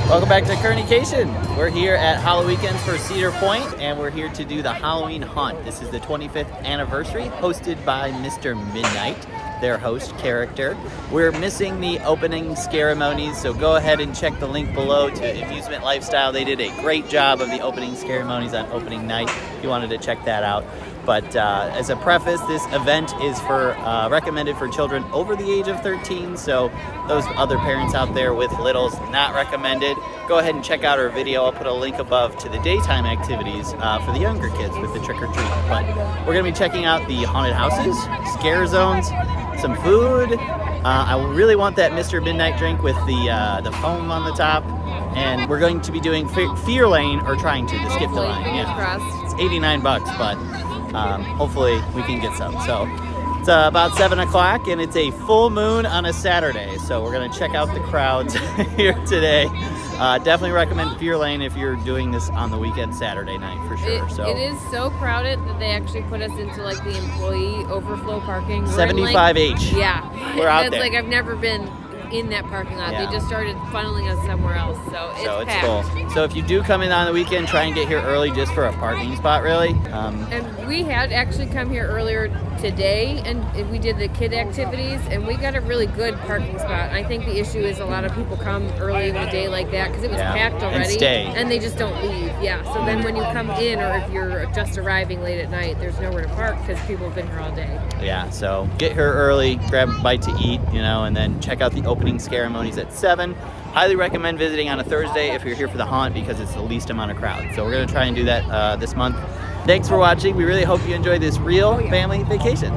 Welcome back to Kerney-cation. We're here at Halloweekends for Cedar Point, and we're here to do the Halloween Haunt. This is the 25th anniversary, hosted by Mr. Midnight, their host character. We're missing the opening ceremonies, so go ahead and check the link below to Amusement Lifestyle. They did a great job of the opening ceremonies on opening night if you wanted to check that out. But as a preface, this event is recommended for children over the age of 13, so those other parents out there with littles, not recommended. Go ahead and check out our video. I'll put a link above to the daytime activities for the younger kids with the trick-or-treat. But we're going to be checking out the haunted houses, scare zones, some food. I really want that Mr. Midnight drink with the foam on the top. And we're going to be doing Fear Lane, or trying to skip the line. Yeah. It's $89, but hopefully we can get some. So it's about 7 o'clock, and it's a full moon on a Saturday. So we're going to check out the crowds here today. Definitely recommend Fear Lane if you're doing this on the weekend, Saturday night for sure. It is so crowded that they actually put us into like the employee overflow parking. 75H. Yeah. We're out there. Like I've never been in that parking lot. Yeah. They just started funneling us somewhere else, so it's packed. Full. So if you do come in on the weekend, try and get here early just for a parking spot, really. And we had actually come here earlier today, and we did the kid activities, and we got a really good parking spot. I think the issue is a lot of people come early in the day like that because it was packed already, and they just don't leave. Yeah, so then when you come in, or if you're just arriving late at night, there's nowhere to park because people have been here all day. Yeah, so get here early, grab a bite to eat, and then check out the opening ceremonies at 7. Highly recommend visiting on a Thursday if you're here for the haunt because it's the least amount of crowd. So we're going to try and do that this month. Thanks for watching. We really hope you enjoy this real family vacation.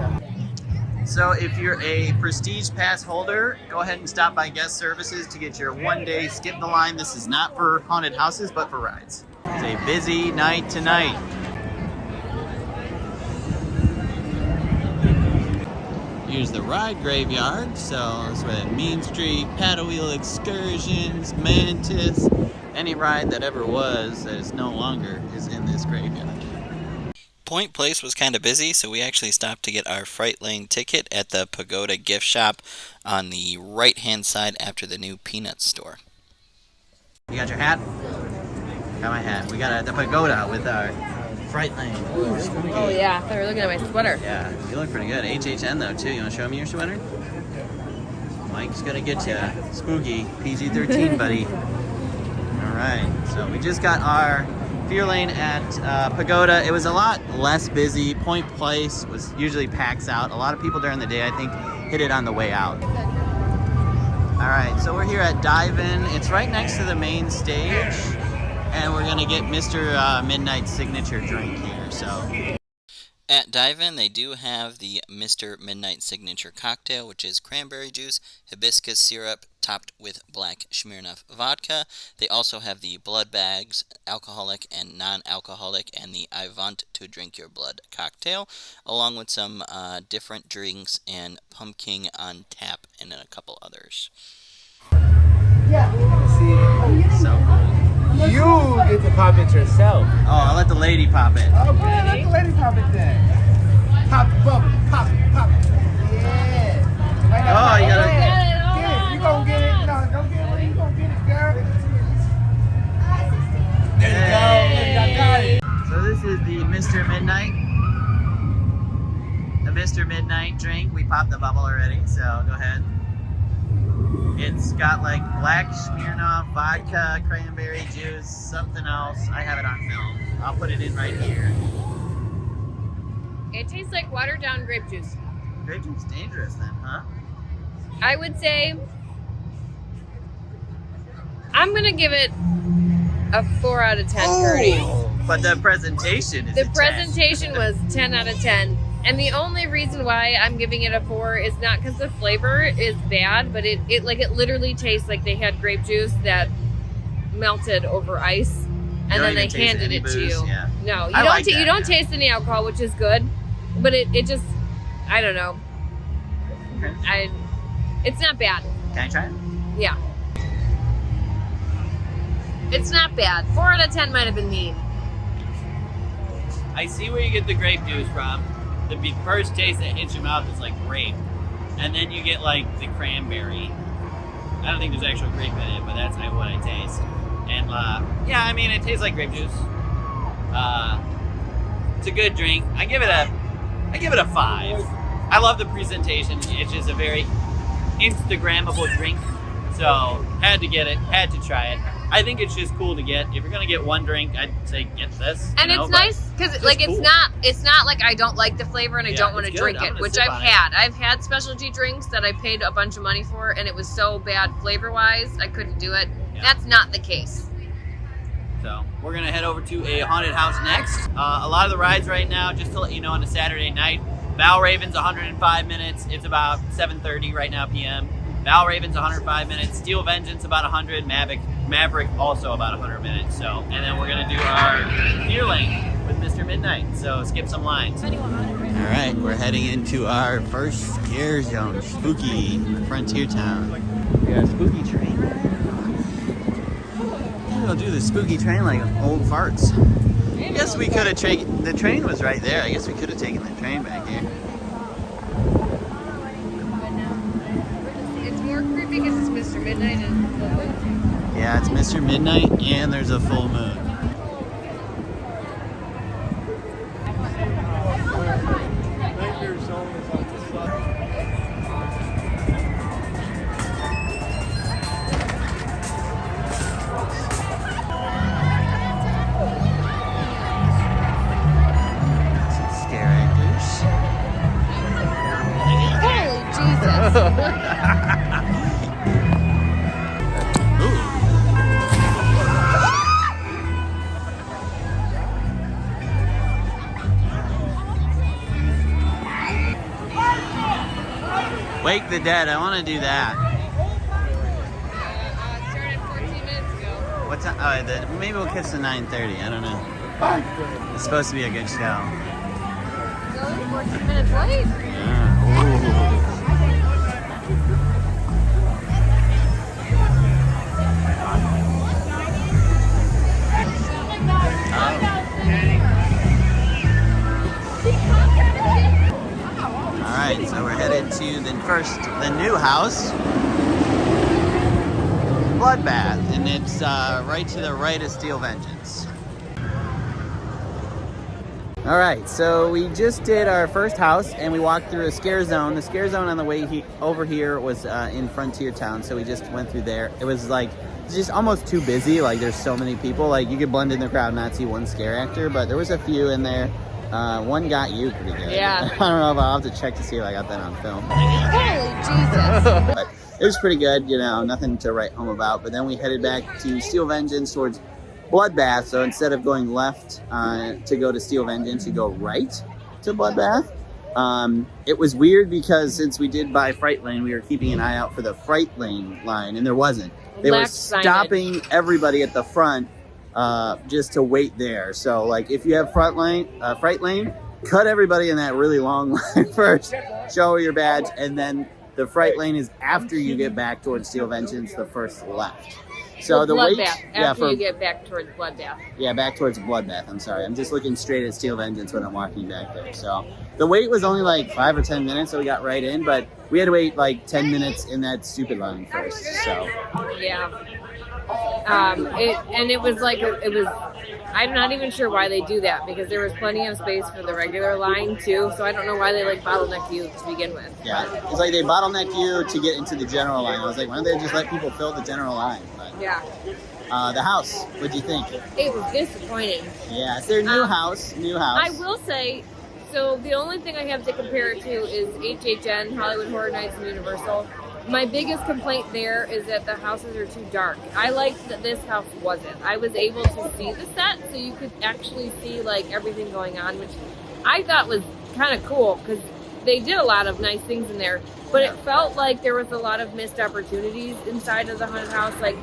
So if you're a Prestige Pass holder, go ahead and stop by Guest Services to get your one-day skip the line. This is not for haunted houses, but for rides. It's a busy night tonight. Here's the ride graveyard, so it's where Mean Street, paddle wheel excursions, Mantis, any ride that ever was that is no longer is in this graveyard. Point Place was kind of busy, so we actually stopped to get our Fright Lane ticket at the Pagoda gift shop on the right-hand side after the new Peanuts store. You got your hat? Got my hat. We got at the Pagoda with our Fright Lane. Ooh, oh yeah, they were looking at my sweater. Yeah, you look pretty good. HHN though too. You want to show me your sweater? Mike's gonna get you. Spooky. PG-13, buddy. All right. So we just got our Fear Lane at Pagoda. It was a lot less busy. Point Place was usually packs out. A lot of people during the day, I think, hit it on the way out. All right. So we're here at Dive-In. It's right next to the main stage. And we're gonna get Mr. Midnight's signature drink here, so. At Dive-In, they do have the Mr. Midnight signature cocktail, which is cranberry juice, hibiscus syrup, topped with black Smirnoff vodka. They also have the blood bags, alcoholic and non-alcoholic, and the I Want to Drink Your Blood cocktail, along with some different drinks and pumpkin on tap and a couple others. Yeah. See, so cool. You get to pop it yourself. Oh, I'll let the lady pop it. Okay, let the lady pop it then. Pop the bubble. Pop it. Pop it. Yeah. Oh, you gotta get it. You gonna get it. No, don't get it. You gonna get it, girl. There you go. I got it. So this is the Mr. Midnight. The Mr. Midnight drink. We popped the bubble already, so go ahead. It's got like black Smirnoff, vodka, cranberry juice, something else. I have it on film. I'll put it in right here. It tastes like watered down grape juice. Grape juice dangerous then, huh? I would say I'm gonna give it a 4 out of 10, Kerney. But the presentation is The presentation was 10 out of 10. And the only reason why I'm giving it a 4 is not because the flavor is bad, but it literally tastes like they had grape juice that melted over ice, and then they handed it to you. Yeah. No, you don't taste any alcohol, which is good, but it just, I don't know. Okay. It's not bad. Can I try it? Yeah. It's not bad. 4 out of 10 might have been mean. I see where you get the grape juice from. The first taste that hits your mouth is like grape, and then you get like the cranberry. I don't think there's actual grape in it, but that's what I taste. And yeah, I mean, it tastes like grape juice. It's a good drink. I give it a 5. I love the presentation. It's just a very Instagrammable drink. So had to get it, had to try it. I think it's just cool to get. If you're gonna get one drink, I'd say get this. And it's nice because like cool. it's not like I don't like the flavor and I don't want to drink it, which I've had. I've had specialty drinks that I paid a bunch of money for, and it was so bad flavor wise I couldn't do it. Yeah. That's not the case. So we're gonna head over to a haunted house next. A lot of the rides right now, just to let you know, on a Saturday night. Valraven's 105 minutes. It's about 7:30 right now p.m. Valraven's 105 minutes. Steel Vengeance about 100. Maverick also about 100 minutes. So, and then we're gonna do our Fear Lane with Mr. Midnight. So skip some lines. All right, we're heading into our first scare zone, spooky frontier town. We got a spooky train ride. We'll do the spooky train like old farts. I guess we could have taken, the train was right there. I guess we could have taken the train back here. It's more creepy because it's Mr. Midnight and full moon. Yeah, it's Mr. Midnight and there's a full moon. Wake the Dead, I want to do that. It started 14 minutes ago. What time? Oh, maybe we'll kiss at 9:30, I don't know. It's supposed to be a good show. It's only 14 minutes late. Yeah. Alright, so we're headed to the new house, Bloodbath, and it's right to the right of Steel Vengeance. Alright, so we just did our first house and we walked through a scare zone. The scare zone on the way over here was in Frontier Town, so we just went through there. It was like, it's just almost too busy, like there's so many people, like you could blend in the crowd and not see one scare actor, but there was a few in there. One got you pretty good. Yeah. I don't know if I'll have to check to see if I got that on film. Holy Jesus. But it was pretty good, you know, nothing to write home about. But then we headed back to Steel Vengeance towards Bloodbath. So instead of going left to go to Steel Vengeance, you go right to Bloodbath. It was weird because since we did buy Fright Lane, we were keeping an eye out for the Fright Lane line, and there wasn't. They were stopping everybody at the front just to wait there. So like if you have Fright Lane, cut everybody in that really long line first, show your badge, and then the Fright Lane is after you get back towards Steel Vengeance, the first left. So the wait, after you get back towards Bloodbath. Yeah, back towards Bloodbath. I'm sorry. I'm just looking straight at Steel Vengeance when I'm walking back there. So the wait was only like 5 or 10 minutes, so we got right in, but we had to wait like 10 minutes in that stupid line first. So yeah. It was like I'm not even sure why they do that, because there was plenty of space for the regular line too, so I don't know why they like bottleneck you to begin with. Yeah, it's like they bottleneck you to get into the general line. I was like, why don't they just let people fill the general line? But, yeah. The house, what do you think? It was disappointing. Yeah, it's their new house. I will say, so the only thing I have to compare it to is HHN, Hollywood Horror Nights, and Universal. My biggest complaint there is that the houses are too dark. I liked that this house wasn't. I was able to see the set, so you could actually see like everything going on, which I thought was kind of cool because they did a lot of nice things in there. But it felt like there was a lot of missed opportunities inside of the haunted house. Like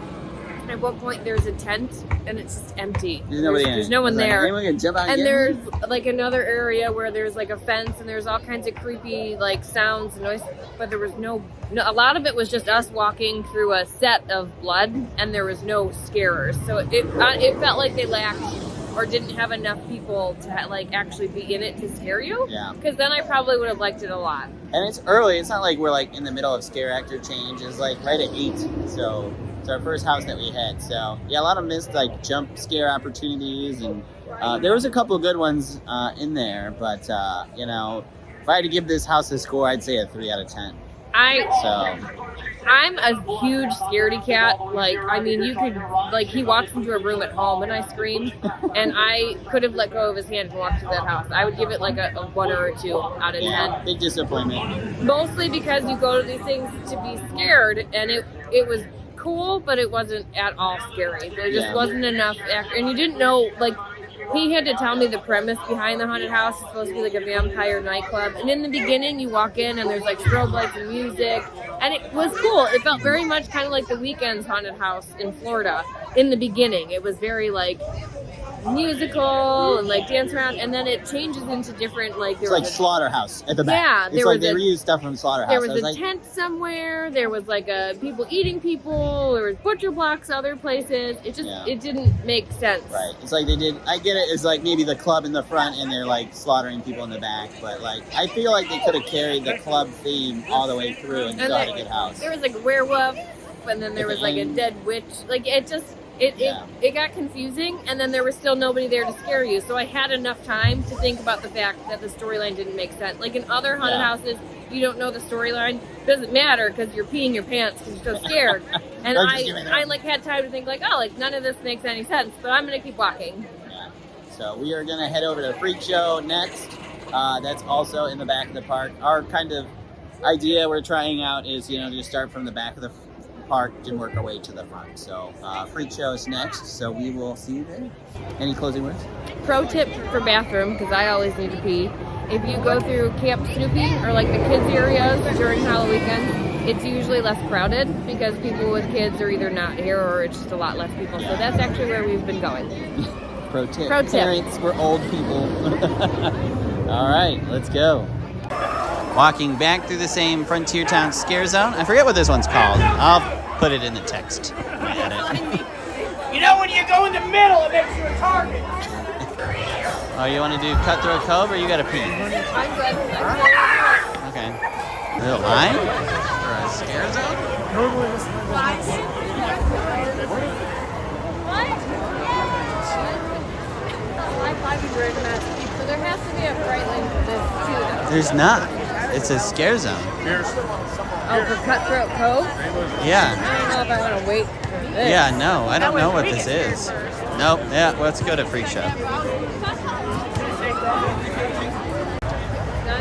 at one point there's a tent and it's just empty. There's no one there. And there's like another area where there's like a fence and there's all kinds of creepy like sounds and noise, but there was no, a lot of it was just us walking through a set of blood and there was no scarers. So it felt like they lacked or didn't have enough people to like actually be in it to scare you. Yeah. Because then I probably would have liked it a lot. And it's early. It's not like we're like in the middle of scare actor change. It's like right at 8. So It's our first house that we hit. So yeah, a lot of missed like jump scare opportunities, and there was a couple of good ones in there. But you know, if I had to give this house a score, I'd say a 3 out of 10. I'm a huge scaredy cat. Like, I mean, you could, like, he walks into a room at home and I scream, and I could have let go of his hand and walked to that house. I would give it like a 1 or a 2 out of 10. Big disappointment. Mostly because you go to these things to be scared, and it was cool, but it wasn't at all scary. There just wasn't enough, and you didn't know, like, he had to tell me the premise behind the haunted house. It's supposed to be like a vampire nightclub. And in the beginning, you walk in and there's like strobe lights and music. And it was cool. It felt very much kind of like the Weekends haunted house in Florida in the beginning. It was very like musical and like dance around, and then it changes into different like it's like Slaughterhouse at the back. Yeah, it's like they reused stuff from Slaughterhouse. There was a tent somewhere. There was like people eating people. There was butcher blocks other places. It just it didn't make sense. Right. It's like they did. I get it. It's like maybe the club in the front and they're like slaughtering people in the back. But like I feel like they could have carried the club theme all the way through and still had a good house. There was like a werewolf, and then there was like a dead witch. Like it just. It got confusing, and then there was still nobody there to scare you. So I had enough time to think about the fact that the storyline didn't make sense. Like in other haunted houses, you don't know the storyline. Doesn't matter because you're peeing your pants because you're so scared. And I like had time to think like, oh, like none of this makes any sense. But I'm gonna keep walking. Yeah. So we are gonna head over to Freak Show next. That's also in the back of the park. Our kind of idea we're trying out is just start from the back of the park and work our way to the front. So Freak Show is next, so we will see you there. Any closing words? Pro tip for bathroom, because I always need to pee. If you go through Camp Snoopy or like the kids areas during Halloweekends, it's usually less crowded because people with kids are either not here or it's just a lot less people. So that's actually where we've been going. Pro tip. Pro tip. Parents, we're old people. All right, let's go. Walking back through the same Frontier Town scare zone. I forget what this one's called. I'll put it in the text. You know when you go in the middle, it makes you a target. Oh, you want to do Cutthroat Cove or you got to pee? I'm good. Okay. A little line for a scare zone? So there has to be a bright line for this too, though. There's not. It's a scare zone. Oh, for Cutthroat Cove? Yeah. I don't know if I want to wait for this. Yeah, no, I don't know what this is. Nope. Yeah, let's go to Freak Show. It's not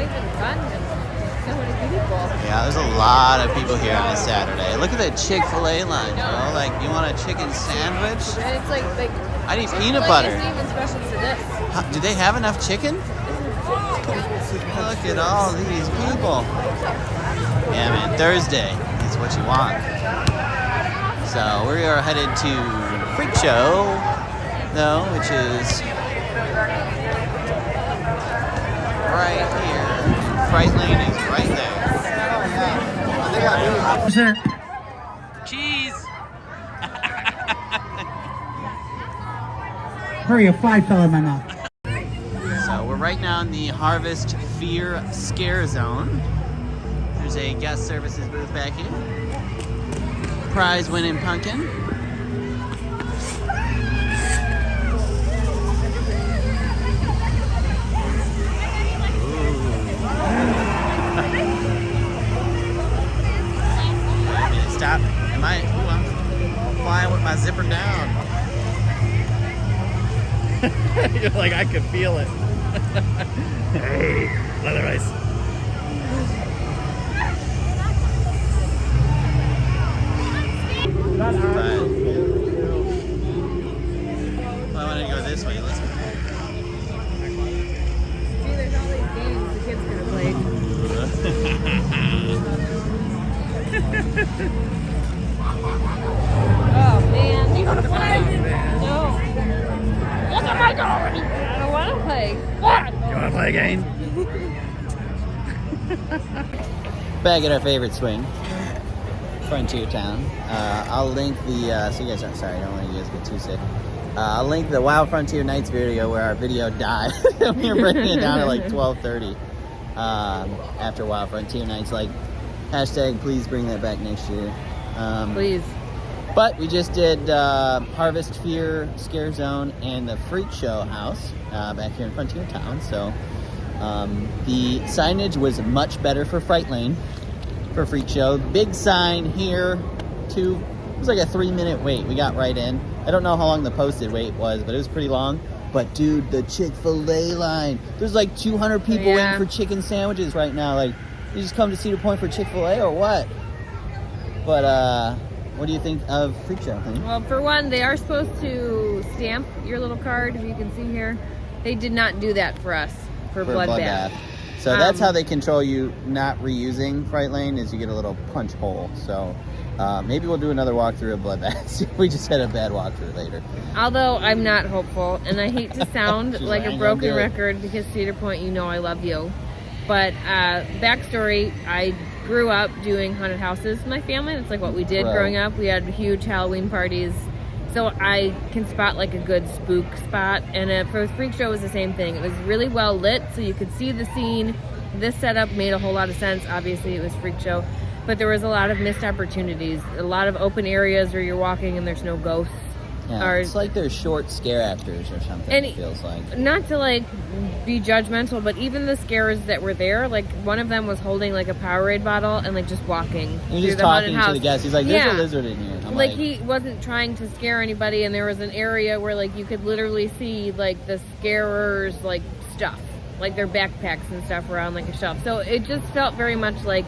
even fun. So many people. Yeah, there's a lot of people here on a Saturday. Look at the Chick-fil-A line, bro. Like, you want a chicken sandwich? And it's like I need peanut butter. It's even special to this. Do they have enough chicken? Look at all these people. Yeah, man, Thursday is what you want. So we are headed to Freak Show, though, which is right here. Fright Lane is right there. Sure. Cheese! Hurry, a fly fell in my mouth. So we're right now in the Harvest Fear Scare Zone. There's a guest services booth back here. Prize winning pumpkin. Stop. I'm flying with my zipper down. You're like, I could feel it. Hey, leather ice. Well, I wanted to go this way. Let's go. See, there's all these games the kids could have played. Oh, man. You want to play? No. Look at my dog. I don't want to play. What? You want to play a game? Back at our favorite swing, Frontier Town. I'll link the, so you guys aren't sorry, I don't want you guys to get too sick. I'll link the Wild Frontier Nights video where our video died. We were breaking it down at like 12:30 after Wild Frontier Nights. Like, hashtag please bring that back next year. Please. But we just did Harvest Fear Scare Zone and the Freak Show house back here in Frontier Town. So the signage was much better for Fright Lane for Freak Show. Big sign here, too. It was like a 3-minute wait. We got right in. I don't know how long the posted wait was, but it was pretty long. But dude, the Chick-fil-A line. There's like 200 people waiting for chicken sandwiches right now. Like, you just come to Cedar Point for Chick-fil-A or what? But what do you think of Freak Show, honey? Well, for one, they are supposed to stamp your little card, if you can see here. They did not do that for us for Bloodbath. So that's how they control you not reusing Fright Lane, is you get a little punch hole. So maybe we'll do another walkthrough of Bloodbath. We just had a bad walkthrough later. Although I'm not hopeful, and I hate to sound like a broken record because Cedar Point, you know I love you. But backstory, I grew up doing haunted houses with my family. That's like what we did growing up. We had huge Halloween parties. So I can spot like a good spook spot. And for the Freak Show, it was the same thing. It was really well lit, so you could see the scene. This setup made a whole lot of sense. Obviously, it was Freak Show. But there was a lot of missed opportunities. A lot of open areas where you're walking and there's no ghosts. Yeah, it's like they're short scare actors or something, and it feels like. Not to like be judgmental, but even the scares that were there, like one of them was holding like a Powerade bottle and like just walking. He was just talking to the guests. He's like, there's a lizard in here. I'm like he wasn't trying to scare anybody, and there was an area where like you could literally see like the scarers like stuff, like their backpacks and stuff around like a shelf. So it just felt very much like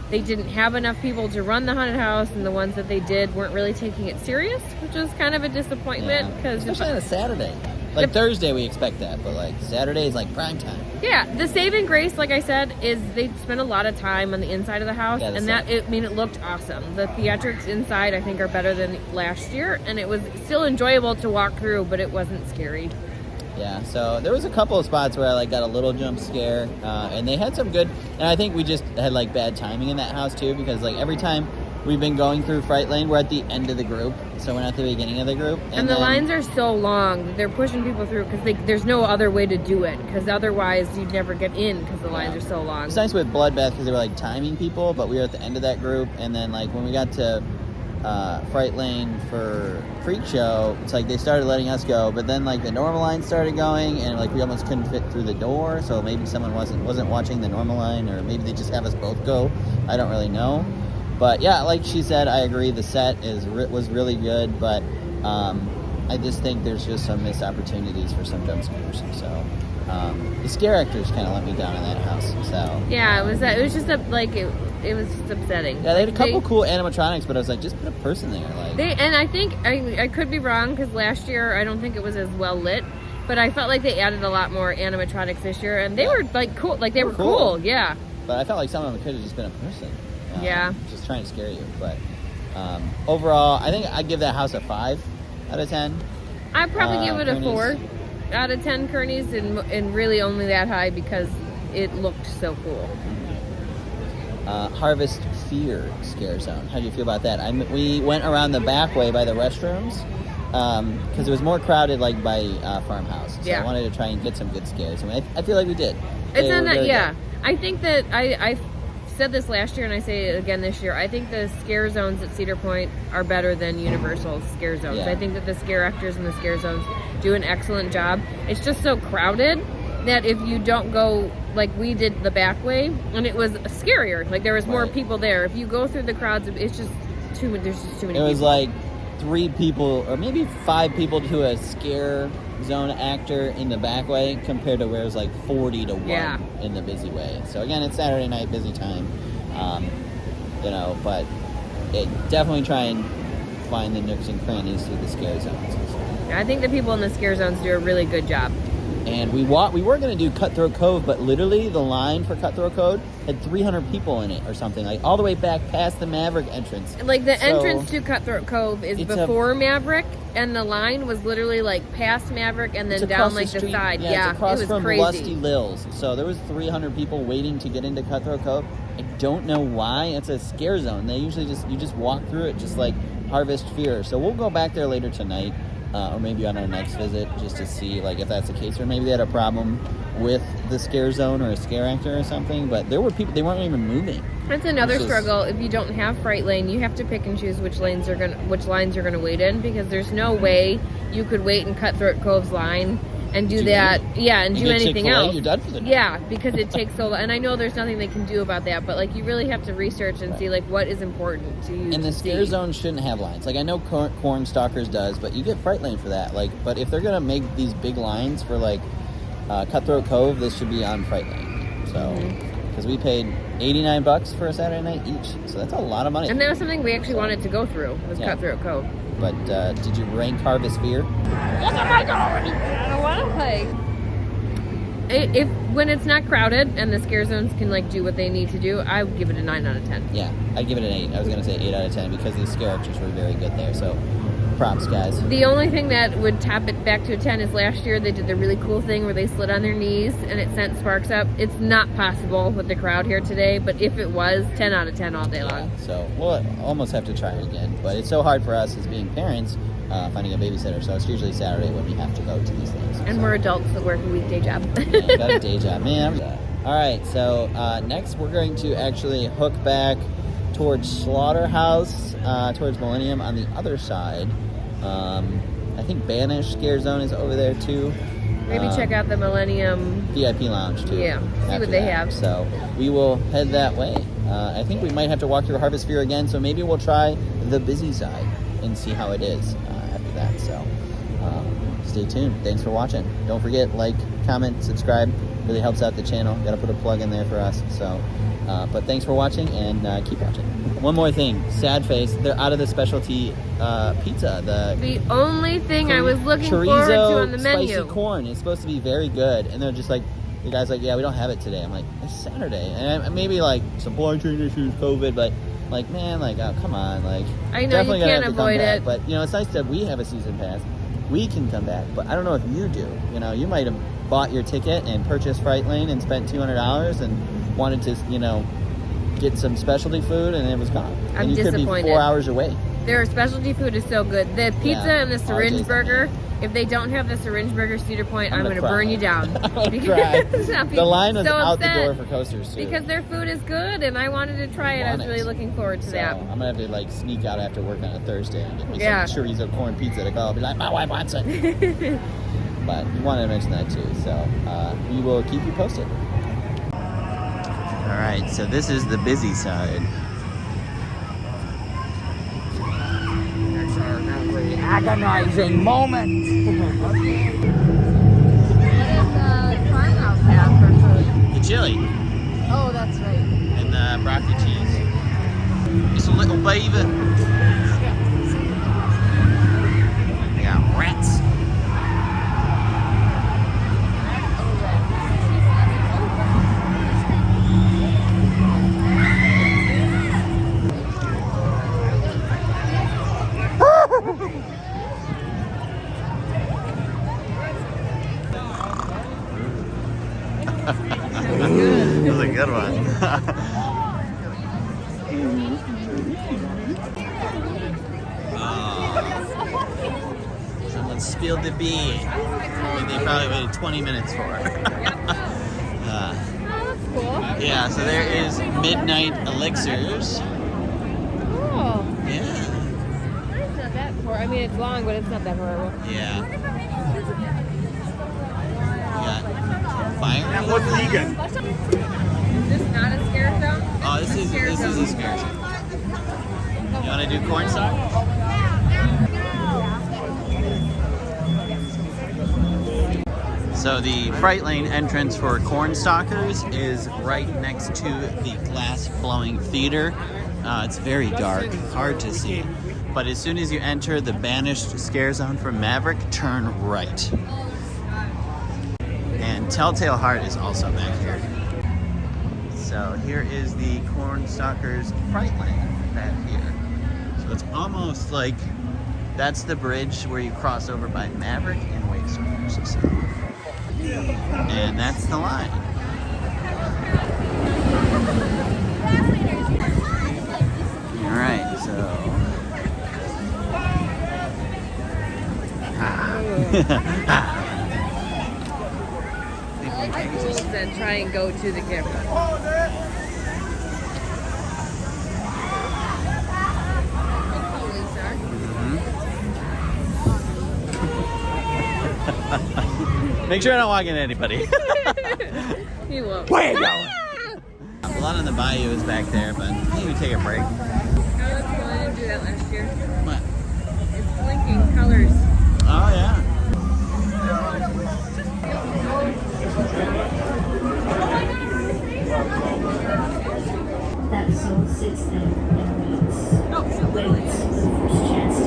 they didn't have enough people to run the haunted house, and the ones that they did weren't really taking it serious, which was kind of a disappointment. Especially on a Saturday. Like Thursday we expect that, but like Saturday is like prime time. Yeah, the saving grace, like I said, is they spent a lot of time on the inside of the house, and it looked awesome. The theatrics inside, I think, are better than last year, and it was still enjoyable to walk through, but it wasn't scary. Yeah, so there was a couple of spots where I like got a little jump scare, and they had some good, and I think we just had like bad timing in that house too, because like every time we've been going through Fright Lane, we're at the end of the group, so we're not at the beginning of the group. And the lines are so long, they're pushing people through because there's no other way to do it, because otherwise you'd never get in because the lines are so long. It's nice with Bloodbath because they were like timing people, but we were at the end of that group, and then like when we got to Fright Lane for Freak Show, it's like they started letting us go, but then like the normal line started going, and like we almost couldn't fit through the door, so maybe someone wasn't watching the normal line, or maybe they just have us both go. I don't really know, but yeah, like she said, I agree. The set was really good, but I just think there's just some missed opportunities for some jump scares. So the scare actors kind of let me down in that house. So yeah, it was just it was just upsetting. Yeah, they had a couple cool animatronics, but I was like, just put a person there. Like and I think I could be wrong, because last year I don't think it was as well lit, but I felt like they added a lot more animatronics this year, and they were like cool. Like they were cool. Yeah. But I felt like some of them could have just been a person. Just trying to scare you. But overall, I think I'd give that house a 5 out of 10. I'd probably give it a 4 out of 10 Kerney's, and really only that high because it looked so cool. Harvest Fear Scare Zone. How do you feel about that? We went around the back way by the restrooms because it was more crowded, like by Farmhouse. So I wanted to try and get some good scares. I mean, I feel like we did. I think that I said this last year, and I say it again this year. I think the scare zones at Cedar Point are better than Universal's scare zones. I think that the scare actors in the scare zones do an excellent job. It's just so crowded that if you don't go like we did the back way, and it was scarier, like there was more people there. If you go through the crowds, it's just there's just too many people. It was like 3 people or maybe 5 people to a scare zone actor in the back way, compared to where it was like 40 to 1 in the busy way. So again, it's Saturday night, busy time, but definitely try and find the nooks and crannies through the scare zones. I think the people in the scare zones do a really good job. And we were going to do Cutthroat Cove, but literally the line for Cutthroat Cove had 300 people in it or something, like all the way back past the Maverick entrance. Like the entrance to Cutthroat Cove is before Maverick, and the line was literally like past Maverick and then down like the side. Yeah, it's across it was from crazy. Lusty Lil's. So there was 300 people waiting to get into Cutthroat Cove. I don't know why. It's a scare zone. They usually you just walk through it, just like Harvest Fear. So we'll go back there later tonight. or maybe on our next visit, just to see like if that's the case, or maybe they had a problem with the scare zone or a scare actor or something. But there were people, they weren't even moving. That's another struggle. If you don't have Fright Lane, you have to pick and choose which lines you're gonna wait in, because there's no way you could wait in Cutthroat Cove's line and do that. Yeah, and do anything Chick-fil-A, else. you're done for the night. Yeah, because it takes so long. And I know there's nothing they can do about that, but like you really have to research and see like what is important to you. And the scare zone shouldn't have lines. Like I know Corn Stalkers does, but you get Fright Lane for that. Like, but if they're gonna make these big lines for like Cutthroat Cove, this should be on Fright Lane. So, because we paid $89 for a Saturday night each, so that's a lot of money. And that was something we actually wanted to go through, was Cutthroat Cove. But did you rank Harvest Fear? Look at my dog! I don't want to play. If when it's not crowded and the scare zones can like do what they need to do, I would give it a 9 out of 10. Yeah, I'd give it an 8. I was gonna say 8 out of 10 because the scare actors were very good there. So, props, guys. The only thing that would tap it back to a 10 is last year they did the really cool thing where they slid on their knees and it sent sparks up. It's not possible with the crowd here today, but if it was, 10 out of 10 all day long. So we'll almost have to try it again. But it's so hard for us as being parents, finding a babysitter. So it's usually Saturday when we have to go to these things. And we're adults that work a weekday job. Yeah, got a day job, man. All right, so next we're going to actually hook back towards Slaughterhouse, towards Millennium on the other side. I think Banish Scare Zone is over there too. Maybe check out the Millennium VIP Lounge too. Yeah, see what they have. So we will head that way. I think we might have to walk through Harvest Fear again, so maybe we'll try the busy side and see how it is after that. So stay tuned. Thanks for watching. Don't forget, like, comment, subscribe. Really helps out the channel. Got to put a plug in there for us. So, but thanks for watching and keep watching. One more thing, sad face. They're out of the specialty pizza. The only thing I was looking forward to on the menu. Spicy corn. It's supposed to be very good, and they're just like, the guy's like, yeah, we don't have it today. I'm like, it's Saturday, and maybe like supply chain issues, COVID, but like, man, like, oh, come on, like, I know definitely you can't avoid back. it, but you know, it's nice that we have a season pass. We can come back, but I don't know if you do. You know, you might have bought your ticket and purchased Fright Lane and spent $200 and wanted to, you know, get some specialty food and it was gone. I'm and you disappointed. could be 4 hours away. Their specialty food is so good. The pizza and the syringe RJ's burger. If they don't have the syringe burger Cedar Point, I'm going to burn you down. I'm gonna cry. The line was so out the upset door for coasters too. because their food is good, and I wanted to try it. I was really looking forward to that. I'm gonna have to like sneak out after work on a Thursday and get me some chorizo corn pizza to go. I'll be like, my wife wants it. But we wanted to mention that too, so we will keep you posted. All right, so this is the busy side. Agonizing moment. What does the farmhouse have for food? The chili Oh, that's right. and the broccoli cheese. Just a little baby. They got rats. That was a good one. Someone spilled the beer. They probably waited 20 minutes for it. Yeah, so there is Midnight Elixirs. Cool. Yeah. It's not that horrible. I mean, it's long, but it's not that horrible. Yeah. Yeah. Fire. What's vegan? Is this not a scare zone? Oh, this is a scare zone. You want to do corn stalk? So the Fright Lane entrance for Corn Stalkers is right next to the glass blowing theater. It's very dark, hard to see. But as soon as you enter the banished scare zone from Maverick, turn right. And Telltale Heart is also back here. So here is the Corn Stalkers Fright Lane back here. So it's almost like that's the bridge where you cross over by Maverick and Wake Surfers. So. And that's the line. Alright, so I like fools that try and go to the camera. Make sure I don't walk into anybody. He won't. Where you going? Blood on the Bayou is back there, but I think we take a break. Oh, that's cool. I didn't do that last year. What? It's blinking colors. Oh, yeah. That soul sits there and waits for the first chance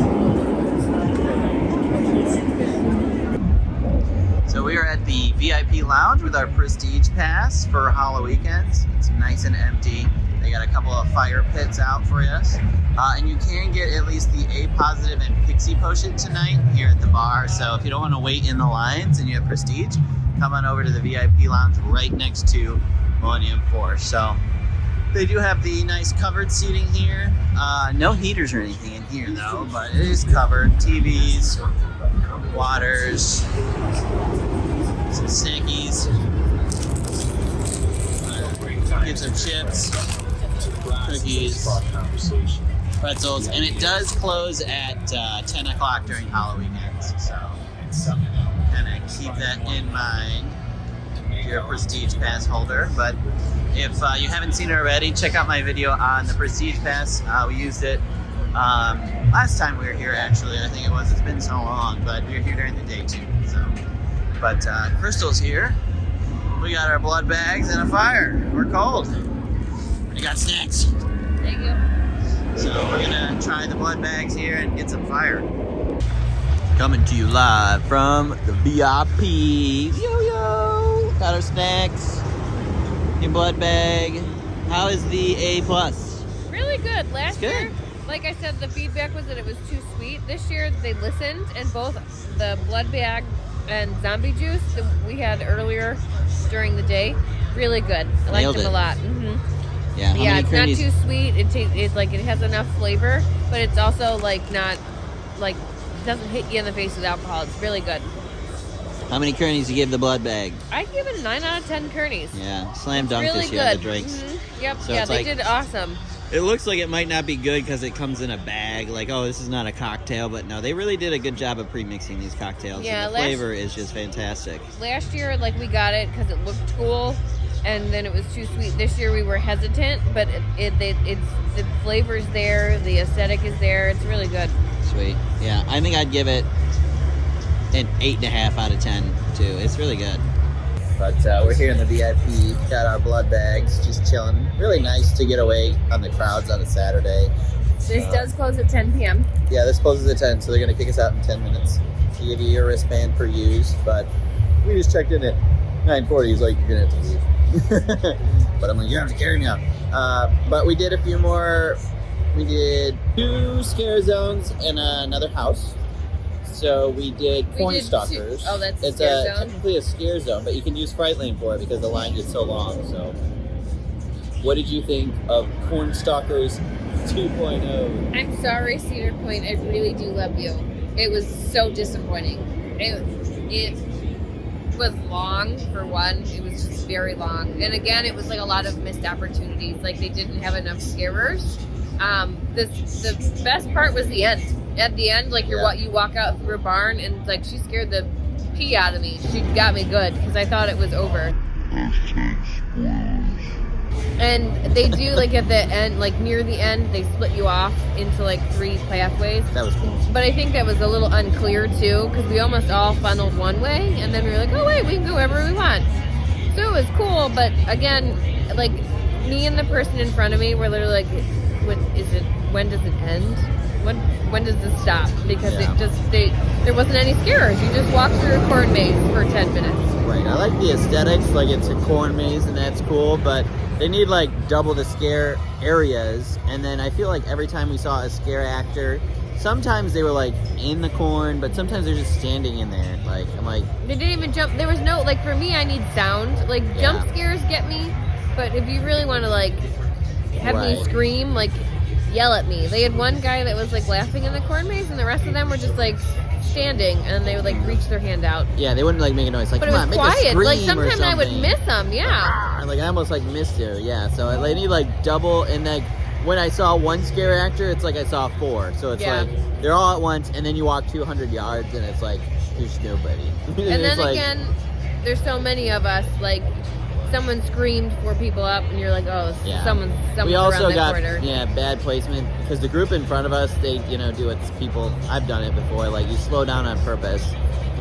to So we are at the VIP lounge with our prestige pass for Halloweekends. It's nice and empty. They got a couple of fire pits out for us. And you can get at least the A positive and Pixie potion tonight here at the bar. So if you don't want to wait in the lines and you have prestige, come on over to the VIP lounge right next to Millennium Force. So they do have the nice covered seating here. No heaters or anything in here though, but it is covered. TVs, waters, some snackies, get some chips, cookies, pretzels, and it does close at 10 o'clock during Halloweekends, so kind of keep that in mind if you're a Prestige Pass holder. But if you haven't seen it already, check out my video on the Prestige Pass. We used it last time we were here, actually. I think it was. It's been so long, but we were here during the day too. So, but Crystal's here. We got our blood bags and a fire. We're cold. We got snacks. Thank you. So we're gonna try the blood bags here and get some fire. Coming to you live from the VIP. Yo yo! Got our snacks. Your blood bag. How is the A+? Really good. Last It's good. year, like I said, the feedback was that it was too sweet. This year, they listened, and both the blood bag and zombie juice that we had earlier during the day, really good. I liked Nailed them it. a lot. Mm-hmm. Yeah, how Yeah, many it's not Kerney- too sweet. It like it has enough flavor, but it's also like not like doesn't hit you in the face with alcohol. It's really good. How many Kerneys you give the blood bag? I give it a 9 out of 10 Kerneys. Yeah, slam It's dunk really this year on good. the drinks. Mhm. Yep. So yeah, it's they like- did awesome. It looks like it might not be good because it comes in a bag. Like, oh, this is not a cocktail. But no, they really did a good job of pre-mixing these cocktails. Yeah, and the flavor is just fantastic. Last year, like we got it because it looked cool, and then it was too sweet. This year we were hesitant, but it's the flavor's there, the aesthetic is there. It's really good. Sweet. Yeah, I think I'd give it an 8.5 out of 10 too. It's really good. But we're here in the VIP, got our blood bags, just chilling. Really nice to get away on the crowds on a Saturday. This does close at 10 p.m. Yeah, this closes at 10, so they're gonna kick us out in 10 minutes. They give you your wristband per use, but we just checked in at 9:40. He's like, you're gonna have to leave. But I'm like, you have to carry me out. But we did a few more. We did 2 scare zones in another house. So we did corn did 2. stalkers. Oh, that's a it's scare zone? technically a scare zone, but you can use Fright Lane for it because the line is so long. So, what did you think of Corn Stalkers 2.0? I'm sorry, Cedar Point. I really do love you. It was so disappointing. It was long, for one. It was just very long. And again, it was like a lot of missed opportunities. Like they didn't have enough scarers. The best part was the end. At the end, like you walk out through a barn and like she scared the pee out of me. She got me good because I thought it was over. And they do like at the end, like near the end, they split you off into like 3 pathways. That was cool. But I think that was a little unclear too because we almost all funneled one way and then we were like, oh wait, we can go wherever we want. So it was cool, but again, like me and the person in front of me were literally like, when does it end? When does this stop? Because there wasn't any scarers. You just walked through a corn maze for 10 minutes. Right. I like the aesthetics, like it's a corn maze and that's cool, but they need like double the scare areas. And then I feel like every time we saw a scare actor, sometimes they were like in the corn, but sometimes they're just standing in there. Like, I'm like, They didn't even jump. There was no, like for me, I need sound. Like jump scares get me, but if you really want to like have me Right. scream, like yell at me. They had one guy that was like laughing in the corn maze, and the rest of them were just like standing, and they would like reach their hand out. Yeah, they wouldn't like make a noise. Like, But it come was on, make a quiet. scream Like or sometimes I would something. miss them. Yeah. Like I almost like missed you. Yeah, so I need like double, and like when I saw one scare actor, it's like I saw 4. So it's Yeah. like they're all at once, and then you walk 200 yards, and it's like there's nobody. And then like, again, there's so many of us. Like someone screamed 4 people up, and you're like, oh, Yeah. someone's we around also the got corner. bad placement because the group in front of us, they do what people. I've done it before. Like you slow down on purpose,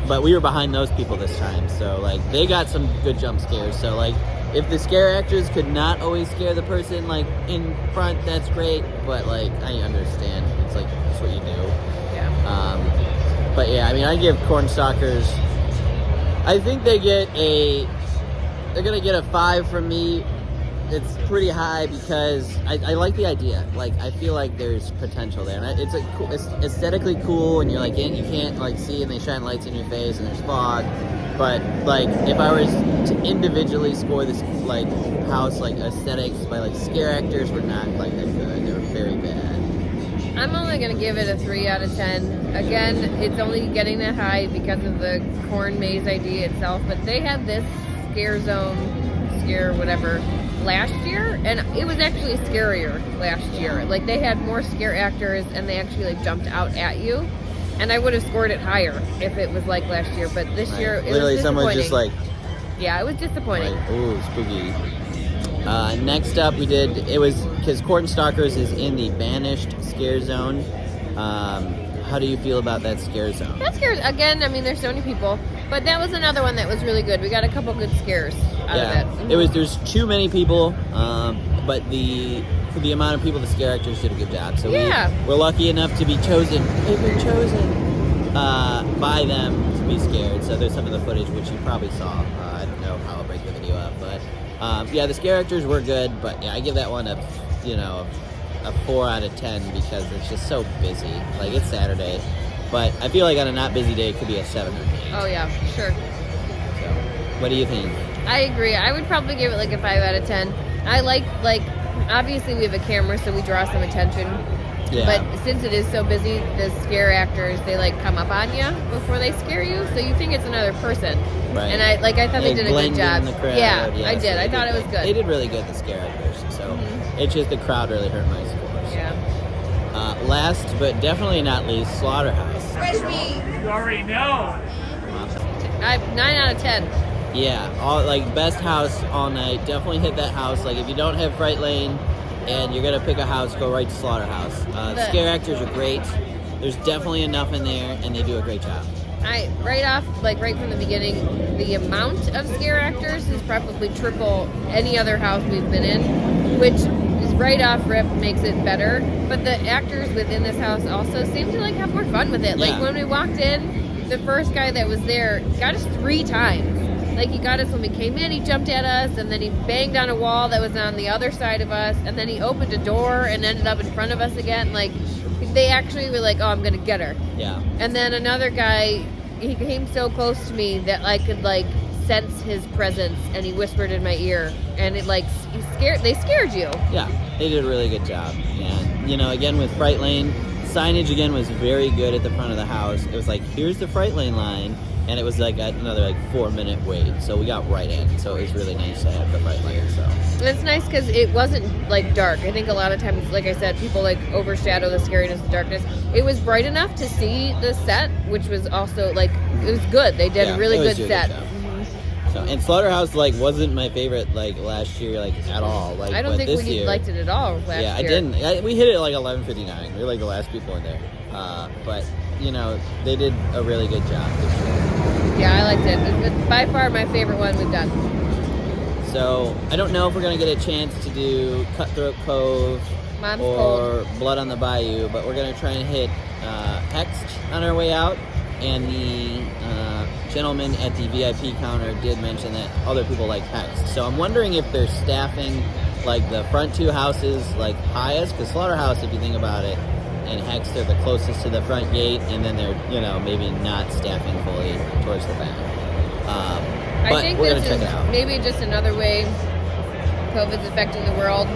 but we were behind those people this time, so like they got some good jump scares. So like if the scare actors could not always scare the person like in front, that's great. But like I understand, it's like that's what you do. Yeah. But yeah, I mean, I give Cornstalkers. I think they're gonna get a 5 from me. It's pretty high because I like the idea. Like I feel like there's potential there, and it's aesthetically cool. And you're like you can't like see, and they shine lights in your face, and there's fog. But like if I was to individually score this like house like aesthetics by like scare actors were not like that good. They were very bad. I'm only going to give it a 3 out of 10. Again, it's only getting that high because of the corn maze idea itself, but they had this scare whatever last year, and it was actually scarier last year. Like they had more scare actors, and they actually like jumped out at you, and I would have scored it higher if it was like last year, but this year it Literally was someone disappointing. just like Yeah, it was disappointing. Like, ooh, spooky. Next up, it was because Cornstalkers is in the banished scare zone. How do you feel about that scare zone? That scares, again, I mean, there's so many people, but that was another one that was really good. We got a couple good scares out of it. There's too many people, but for the amount of people, the scare actors did a good job. So we're lucky enough to be chosen. We've been chosen by them to be scared. So there's some of the footage which you probably saw. I don't know how I'll break the video up, but the scare actors were good. But yeah, I give that one a 4 out of 10 because it's just so busy. Like it's Saturday, but I feel like on a not busy day it could be a 7 or 8. Oh yeah, sure. So, what do you think? I agree. I would probably give it like a 5 out of 10. I like obviously we have a camera, so we draw some attention. Yeah. But since it is so busy, the scare actors, they like come up on you before they scare you, so you think it's another person. Right. And I thought they did a good job. The crowd. Yeah, I so did. I thought it was good. They did really good, the scare actors. So it's just the crowd really hurt my scores. Yeah. Last but definitely not least, Slaughterhouse. You already know. 9 out of 10. Yeah, best house all night. Definitely hit that house. Like if you don't have Fright Lane and you're gonna pick a house, go right to Slaughterhouse. The scare actors are great. There's definitely enough in there, and they do a great job. Right from the beginning, the amount of scare actors is probably triple any other house we've been in, which is right off rip makes it better. But the actors within this house also seem to have more fun with it. Yeah. Like when we walked in, the first guy that was there got us 3 times. Like he got us when we came in, he jumped at us, and then he banged on a wall that was on the other side of us, and then he opened a door and ended up in front of us again. Like they actually were like, oh, I'm gonna get her. Yeah. And then another guy, he came so close to me that I could sense his presence, and he whispered in my ear, and it they scared you. Yeah, they did a really good job. And again with Fright Lane, signage again was very good at the front of the house. It was like, here's the Fright Lane line, and it was another 4-minute wait. So we got right in. So it was really nice to have the Fright Lane. So. And it's nice because it wasn't dark. I think a lot of times, like I said, people overshadow the scariness of darkness. It was bright enough to see the set, which was also it was good. They did a really good set. So, and Slaughterhouse wasn't my favorite last year at all. I don't think we liked it at all last year. Yeah, I didn't. We hit it at 11:59. We were the last people in there. But they did a really good job this year. Yeah, I liked it. It's by far my favorite one we've done. So I don't know if we're gonna get a chance to do Cutthroat Cove Mom's or Cold. Blood on the Bayou, but we're gonna try and hit Hexed on our way out. And the gentleman at the VIP counter did mention that other people like Hexed. So I'm wondering if they're staffing the front 2 houses highest, because Slaughterhouse, if you think about it, and Hexed, they're the closest to the front gate, and then they're maybe not staffing fully towards the back. I think we're this gonna check is it out. maybe just another way COVID's affecting the world.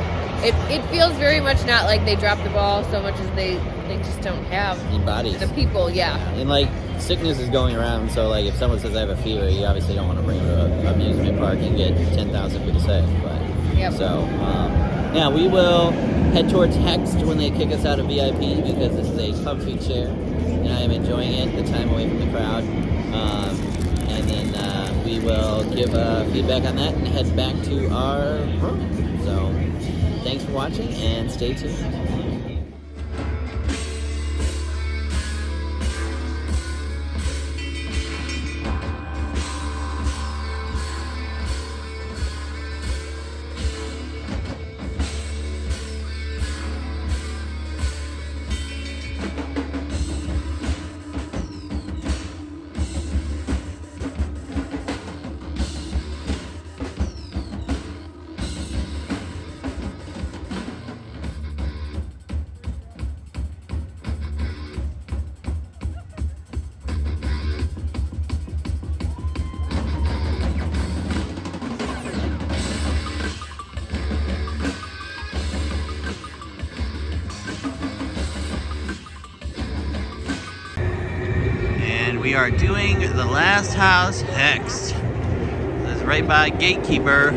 It feels very much not like they dropped the ball so much as they just don't have Bodies. the people. Yeah. And like sickness is going around, so like if someone says I have a fever, you obviously don't want to bring them to an amusement park and get 10,000 people sick. But Yep. so yeah, we will head towards Hext when they kick us out of VIP because this is a comfy chair and I am enjoying it. The time away from the crowd, and then we will give feedback on that and head back to our room. So thanks for watching and stay tuned. We are doing the last house, Hext. This is right by Gatekeeper.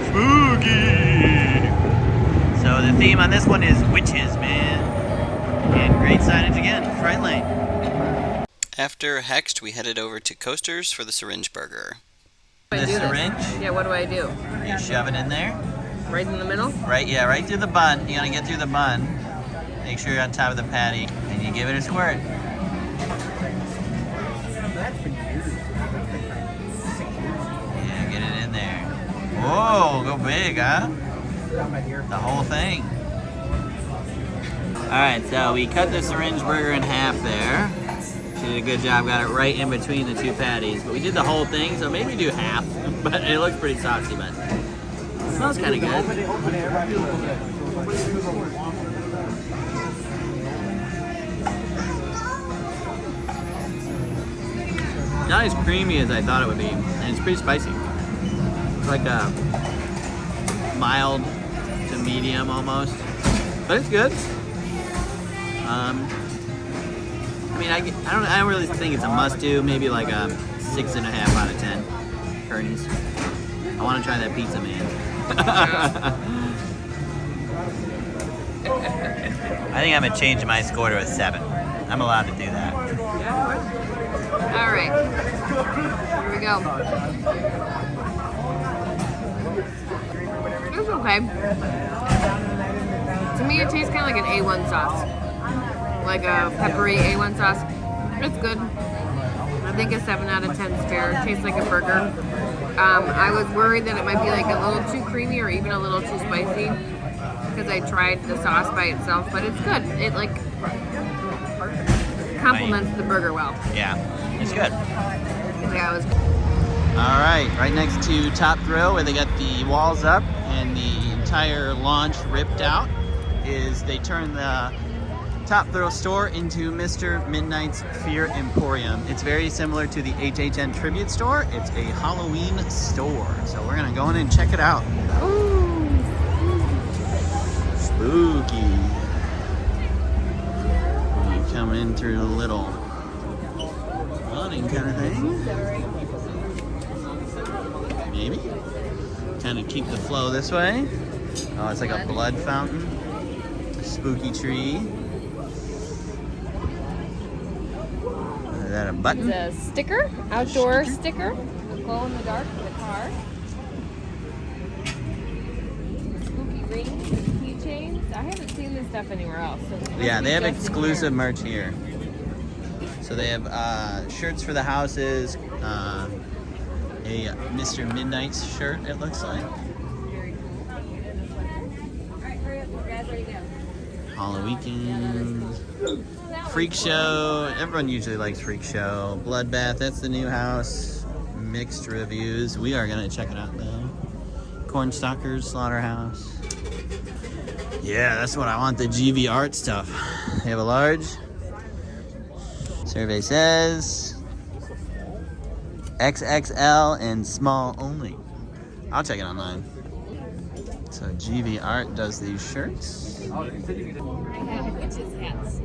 Spooky! So the theme on this one is witches, man. And great signage again, Fright Lane. After Hext, we headed over to Coasters for the syringe burger. The syringe? Yeah, what do I do? You shove it in there. Right in the middle? Right, yeah, right through the bun. You gotta get through the bun. Make sure you're on top of the patty. And you give it a squirt. Yeah, get it in there. Whoa, go big, huh? The whole thing. Alright, so we cut the syringe burger in half there. She did a good job, got it right in between the two patties. But we did the whole thing, so maybe do half. But it looks pretty saucy, but it smells kind of good. Not as creamy as I thought it would be, and it's pretty spicy. It's like a mild to medium almost, but it's good. I mean, I don't really think it's a must-do. Maybe like a 6.5 out of 10. Kerney's. I want to try that pizza, man. I think I'm gonna change my score to a 7. I'm allowed to do that. All right, here we go. It's okay. To me, it tastes kind of like an A1 sauce, like a peppery A1 sauce. It's good. I think a 7 out of 10 is fair. It tastes like a burger. I was worried that it might be like a little too creamy or even a little too spicy because I tried the sauce by itself, but it's good. It like complements the burger well. Yeah, it's good. Yeah, it was. All right next to Top Thrill, where they got the walls up and the entire launch ripped out, is they turned the Top Thrill store into Mr. Midnight's Fear Emporium. It's very similar to the HHN Tribute store. It's a Halloween store. So we're gonna go in and check it out. Ooh. Spooky. You come in through a little awning kind of thing. Maybe. Kind of keep the flow this way. Oh, it's like a blood fountain. A spooky tree. Is that a button? It's a sticker, outdoor sticker. Glow in the dark for the car. Spooky rings and keychains. I haven't seen this stuff anywhere else. So Yeah, they have exclusive merch here. So they have shirts for the houses, a Mr. Midnight's shirt, it looks like. Halloweekends. Freak Show. Everyone usually likes Freak Show. Bloodbath, that's the new house. Mixed reviews. We are going to check it out though. Cornstalkers, Slaughterhouse. Yeah, that's what I want, the GV art stuff. They have a large. Survey says XXL and small only. I'll check it online. So GV Art does these shirts. I have witches hats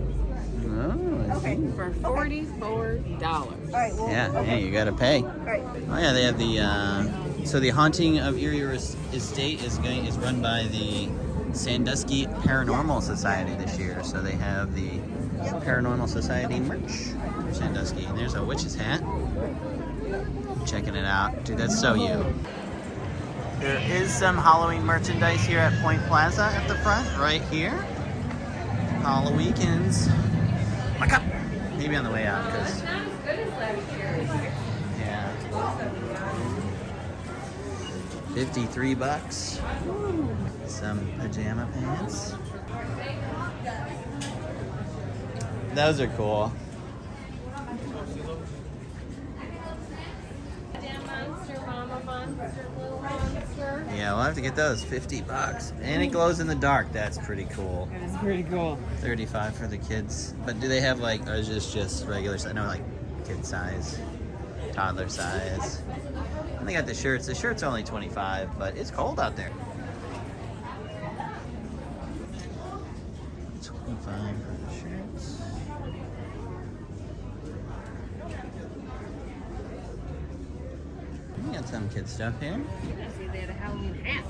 Oh, I see. for $44. Yeah, hey, you gotta pay. Oh yeah, they have the so the Haunting of Erie Estate is run by the Sandusky Paranormal Society this year. So they have the Paranormal Society merch for Sandusky. And there's a witch's hat. Checking it out. Dude, that's so you. There is some Halloween merchandise here at Point Plaza at the front, right here. Halloweekends. Look up! Maybe on the way out, because... Not as good as last year. Yeah. 53 bucks. Some pajama pants. Those are cool. Monster, mama monster, little monster. Yeah, we'll have to get those. 50 bucks. And it glows in the dark. That's pretty cool. That is pretty cool. 35 for the kids. But do they have like, or is this just regular size? No, like kid size, toddler size. And they got the shirts. The shirt's only 25, but it's cold out there. 25 for the shirts. We got some kid stuff here. I see they had a Halloween hat.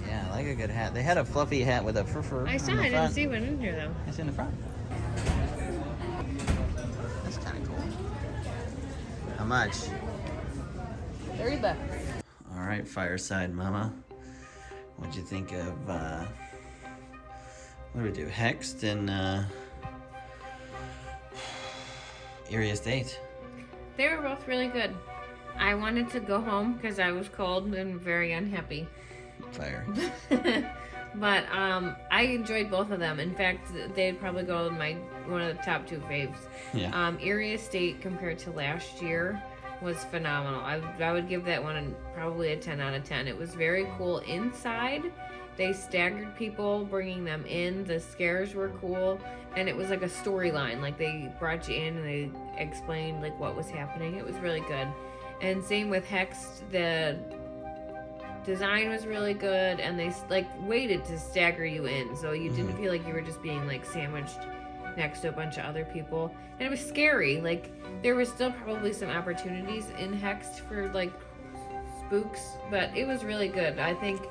Yeah, I like a good hat. They had a fluffy hat with a fur I saw. on the I didn't front. see one in here though. It's in the front. That's kind of cool. How much? $30. All right, Fireside Mama. What'd you think of, what do we do? Hexed and, Erie Estate. They were both really good. I wanted to go home because I was cold and very unhappy. Fire. But I enjoyed both of them. In fact, they'd probably go in my one of the top two faves. Yeah. Erie Estate compared to last year was phenomenal. I would give that one probably a 10 out of 10. It was very cool inside. They staggered people, bringing them in. The scares were cool, and it was like a storyline. Like they brought you in and they explained like what was happening. It was really good. And same with Hexed, the design was really good, and they like waited to stagger you in, so you didn't feel like you were just being like sandwiched next to a bunch of other people. And it was scary. Like there was still probably some opportunities in Hexed for like spooks, but it was really good. I think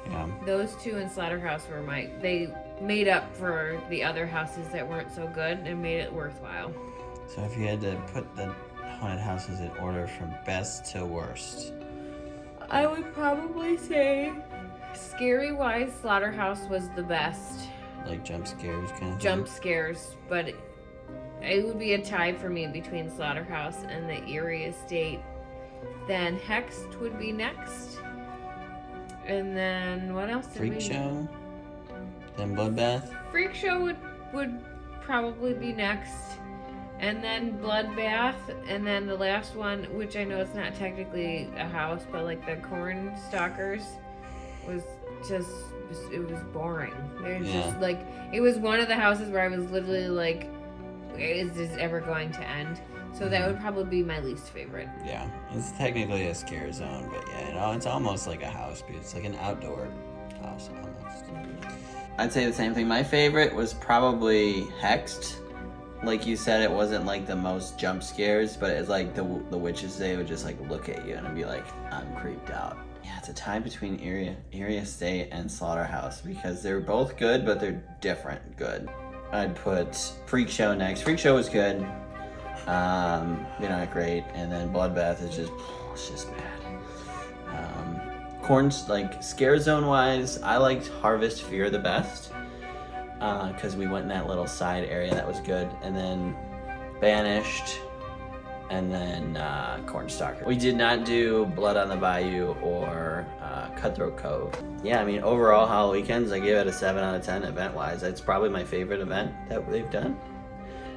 those two in Slaughterhouse were they made up for the other houses that weren't so good and made it worthwhile. So if you had to put the haunted houses in order from best to worst. I would probably say scary wise, Slaughterhouse was the best. Like jump scares kind of Jump scares, but it would be a tie for me between Slaughterhouse and the Erie Estate. Then Hexed would be next. And then what else did Freak Show. Then Bloodbath. Freak Show would probably be next. And then Bloodbath, and then the last one, which I know it's not technically a house, but like the corn stalkers was just, it was boring. It was just like, it was one of the houses where I was literally like, is this ever going to end? So that would probably be my least favorite. Yeah, it's technically a scare zone, but yeah, it's almost like a house, but it's like an outdoor house almost. I'd say the same thing. My favorite was probably Hexed. Like you said, it wasn't like the most jump scares, but it's like the witches, they would just like look at you and be like, I'm creeped out. Yeah, it's a tie between Erie Estate and Slaughterhouse because they're both good, but they're different good. I'd put Freak Show next. Freak Show was good. They're not great. And then Bloodbath is just bad. Corn's like scare zone wise, I liked Harvest Fear the best. Because we went in that little side area that was good, and then Banished, and then Cornstalker. We did not do Blood on the Bayou or Cutthroat Cove. Yeah, I mean overall Halloweekends, I give it a 7 out of 10 event-wise. It's probably my favorite event that they've done.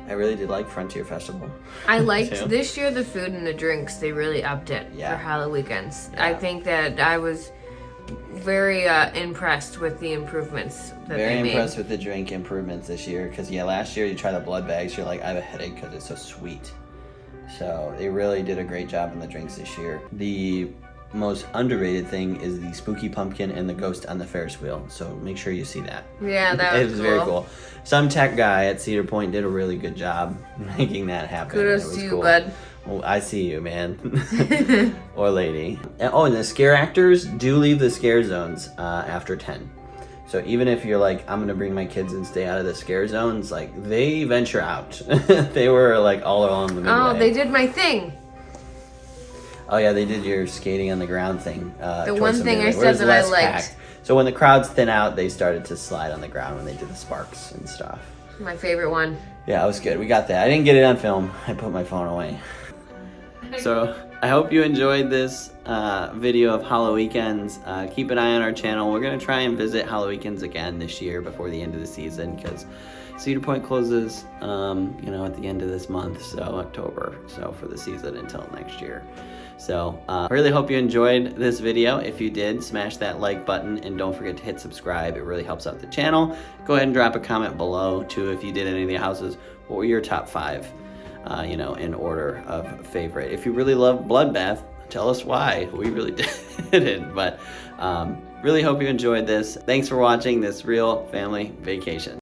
I really did like Frontier Festival. I liked this year the food and the drinks. They really upped it for Halloweekends. Yeah. I think that I was very impressed with the improvements that Very they made. impressed with the drink improvements this year, because last year you try the blood bags, you're like, I have a headache because it's so sweet. So they really did a great job in the drinks this year. The most underrated thing is the spooky pumpkin and the ghost on the Ferris wheel. So make sure you see that. Yeah, that It was was cool. very cool. Some tech guy at Cedar Point did a really good job making that happen. Kudos It was to you, cool. bud. Well, I see you, man. Or lady. And the scare actors do leave the scare zones after 10. So even if you're like, I'm gonna bring my kids and stay out of the scare zones, like they venture out. They were like all along the midway. Oh, they did my thing. Oh yeah, they did your skating on the ground thing. The towards one the thing I midway, where said it's that I less liked. packed. So when the crowds thin out, they started to slide on the ground when they did the sparks and stuff. My favorite one. Yeah, it was good. We got that. I didn't get it on film. I put my phone away. So I hope you enjoyed this video of Halloweekends. Keep an eye on our channel. We're going to try and visit Halloweekends again this year before the end of the season because Cedar Point closes, at the end of this month, so October. So for the season until next year. So I really hope you enjoyed this video. If you did, smash that like button and don't forget to hit subscribe. It really helps out the channel. Go ahead and drop a comment below too if you did any of the houses. What were your top 5? In order of favorite. If you really love Bloodbath, tell us why. We really didn't, but really hope you enjoyed this. Thanks for watching this real family vacation.